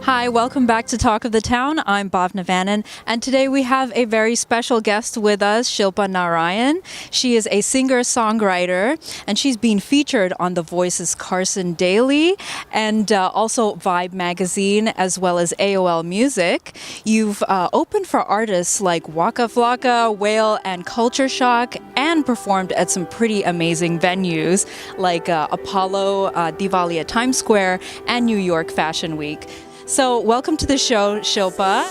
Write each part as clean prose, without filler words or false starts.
Hi, welcome back to Talk of the Town. I'm Bhavna Vanan, and today we have a very special guest with us, Shilpa Narayan. She is a singer-songwriter, and she's been featured on The Voice's Carson Daily and also Vibe magazine, as well as AOL Music. You've opened for artists like Waka Flocka, Whale, and Culture Shock, and performed at some pretty amazing venues like Apollo, Diwali at Times Square, and New York Fashion Week. So welcome to the show, Shilpa.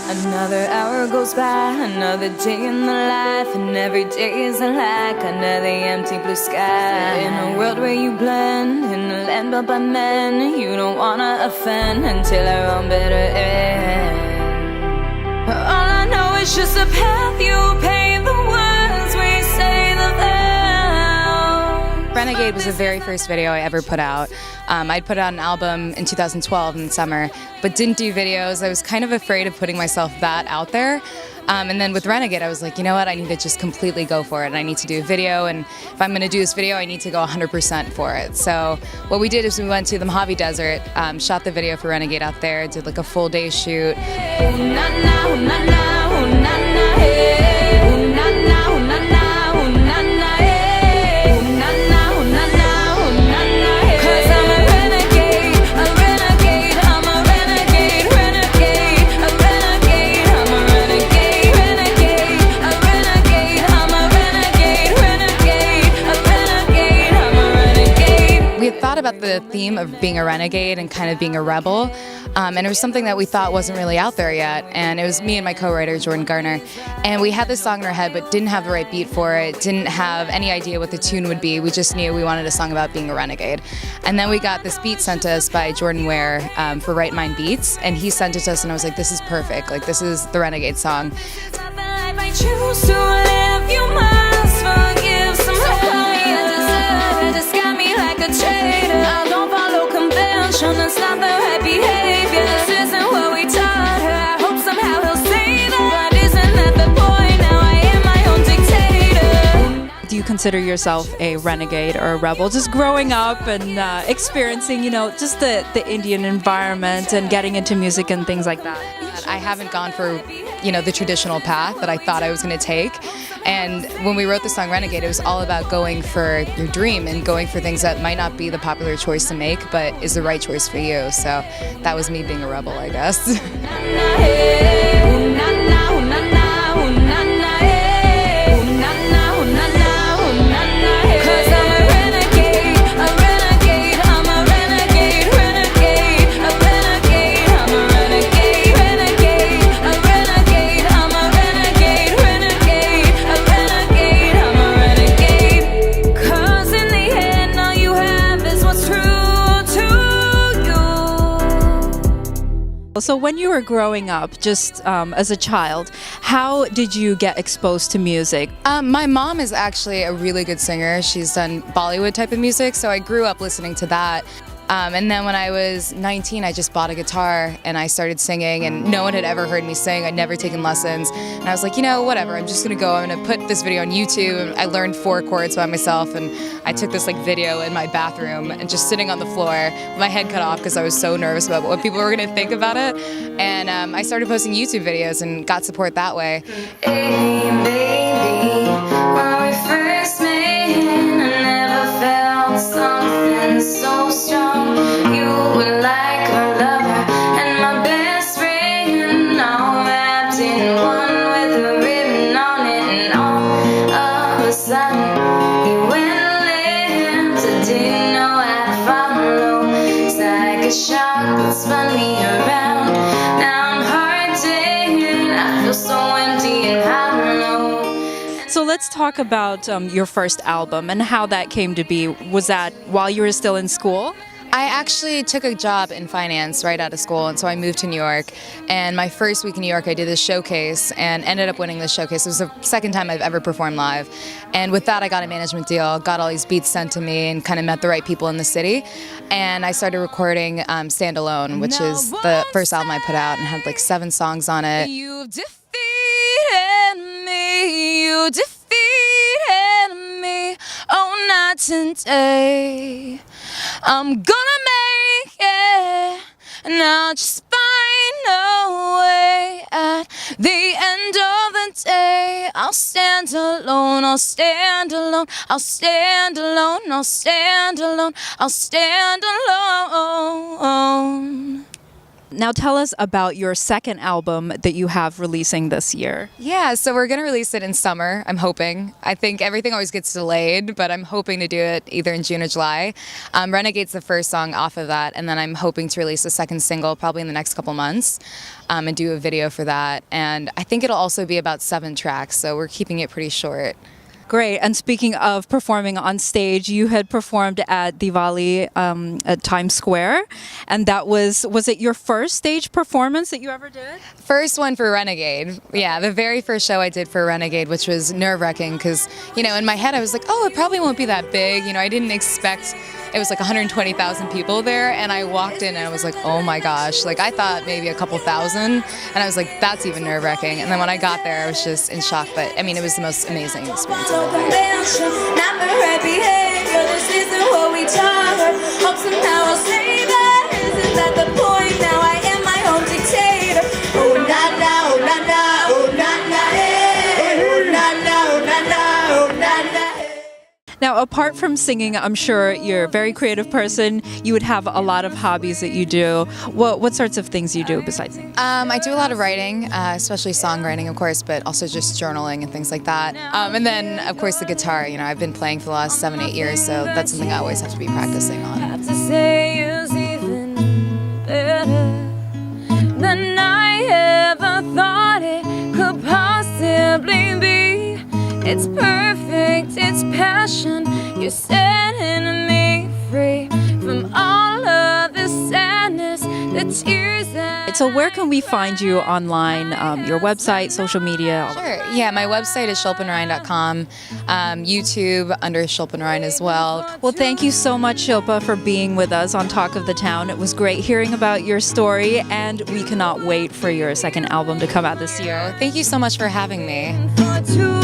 Another hour goes by, another day in the life, and every day is like another empty blue sky. In a world where you blend, in a land built by men, you don't wanna offend until our own better end. All I know is just a path you pave, the words we say, the vow. Renegade was the very first video I ever put out. I'd put out an album in 2012 in the summer, but didn't do videos. I was kind of afraid of putting myself that out there. And then with Renegade, I was like, you know what, I need to just completely go for it. And I need to do a video, and if I'm going to do this video, I need to go 100% for it. So what we did is we went to the Mojave Desert, shot the video for Renegade out there, did like a full day shoot. About the theme of being a renegade and kind of being a rebel, and it was something that we thought wasn't really out there yet, and it was me and my co-writer Jordan Garner, and we had this song in our head but didn't have the right beat for it, didn't have any idea what the tune would be. We just knew we wanted a song about being a renegade, and then we got this beat sent to us by Jordan Ware for Right Mind Beats, and he sent it to us, and I was like, this is perfect, like this is the Renegade song. I choose to live, you must forgive somehow. You just got me like a traitor. I don't follow convention, that's not the right behavior. This isn't what we taught her. I hope somehow he'll see that. But isn't that the point? Now I am my own dictator. Do you consider yourself a renegade or a rebel? Just growing up and experiencing, just the Indian environment and getting into music and things like that. I haven't gone for, the traditional path that I thought I was going to take. And when we wrote the song Renegade, it was all about going for your dream and going for things that might not be the popular choice to make, but is the right choice for you. So that was me being a rebel, I guess. So when you were growing up, just as a child, how did you get exposed to music? My mom is actually a really good singer. She's done Bollywood type of music, so I grew up listening to that. And then when I was 19, I just bought a guitar and I started singing, and no one had ever heard me sing. I'd never taken lessons. And I was like, whatever, I'm just gonna go, I'm gonna put this video on YouTube. I learned 4 chords by myself, and I took this video in my bathroom and just sitting on the floor with my head cut off because I was so nervous about what people were gonna think about it. And I started posting YouTube videos and got support that way. Hey baby, when we first met, I never felt something so strong. You were like a lover and my best friend, all wrapped in one with a ribbon on it. And all of a sudden you went left, I didn't know how to follow. It's like a shock that spun me around. Now I'm hearted, I feel so empty and hollow. So let's talk about your first album and how that came to be. Was that while you were still in school? I actually took a job in finance right out of school, and so I moved to New York. And my first week in New York, I did this showcase and ended up winning this showcase. It was the second time I've ever performed live. And with that, I got a management deal, got all these beats sent to me, and kind of met the right people in the city. And I started recording Stand Alone, which is the first album I put out, and had 7 songs on it. You've defeated me, you defeated me, oh not today. I'm gonna make it, and I'll just find a way. At the end of the day, I'll stand alone, I'll stand alone, I'll stand alone, I'll stand alone, I'll stand alone. Now tell us about your second album that you have releasing this year. Yeah, so we're going to release it in summer, I'm hoping. I think everything always gets delayed, but I'm hoping to do it either in June or July. Renegade's the first song off of that, and then I'm hoping to release the second single probably in the next couple months and do a video for that. And I think it'll also be about 7 tracks, so we're keeping it pretty short. Great. And speaking of performing on stage, you had performed at Diwali at Times Square. And that was it your first stage performance that you ever did? First one for Renegade. Yeah, the very first show I did for Renegade, which was nerve-wracking because, in my head I was like, oh, it probably won't be that big. I didn't expect it was like 120,000 people there. And I walked in and I was like, oh my gosh. Like I thought maybe a couple thousand. And I was like, that's even nerve-wracking. And then when I got there, I was just in shock. But I mean, it was the most amazing experience of my life. Not the right behavior, this isn't what we taught her. Hope somehow I'll say that. Isn't that the point? Now I am my own dictator. Oh na na, oh na na, oh na na, hey. Oh na na, oh na na, oh na na. Now, apart from singing, I'm sure you're a very creative person. You would have a lot of hobbies that you do. What sorts of things you do besides singing? I do a lot of writing, especially songwriting, of course, but also just journaling and things like that. And then, of course, the guitar. I've been playing for the last 7-8 years, so that's something I always have to be practicing on. Have to say is even better than I ever thought it could possibly be. It's perfect, it's passion. You're setting me free from all of the sadness, the tears that. So where can we find you online? Your website, social media? Sure. Yeah, my website is shilpanarayan.com. YouTube under Shilpa Narayan as well. Well, thank you so much, Shilpa, for being with us on Talk of the Town. It was great hearing about your story, and we cannot wait for your second album to come out this year. Thank you so much for having me. For two